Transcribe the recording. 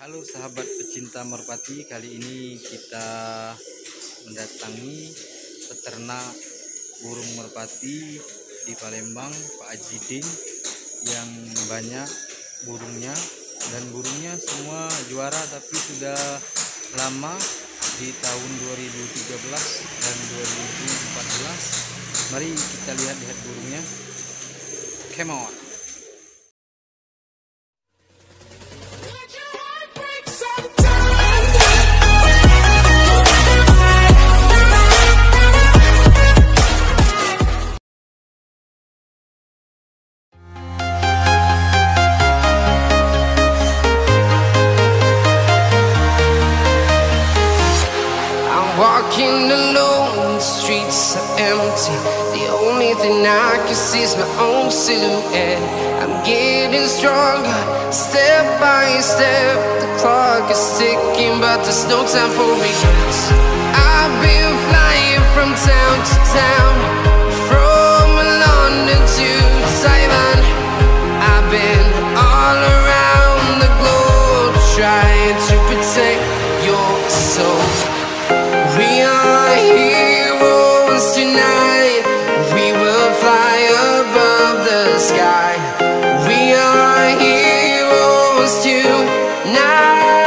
Halo sahabat pecinta merpati, kali ini kita mendatangi peternak burung merpati di Palembang, Pak Ajidin, yang banyak burungnya, dan burungnya semua juara tapi sudah lama di tahun 2013 dan 2014. Mari kita lihat burungnya. Come on. Walking alone, the streets are empty. The only thing I can see is my own silhouette. I'm getting stronger, step by step. The clock is ticking, but there's no time for regrets. I've been flying from town to town, from London to Taiwan. I've been all around the globe, trying to protect your soul. We are heroes tonight. We will fly above the sky. We are heroes tonight.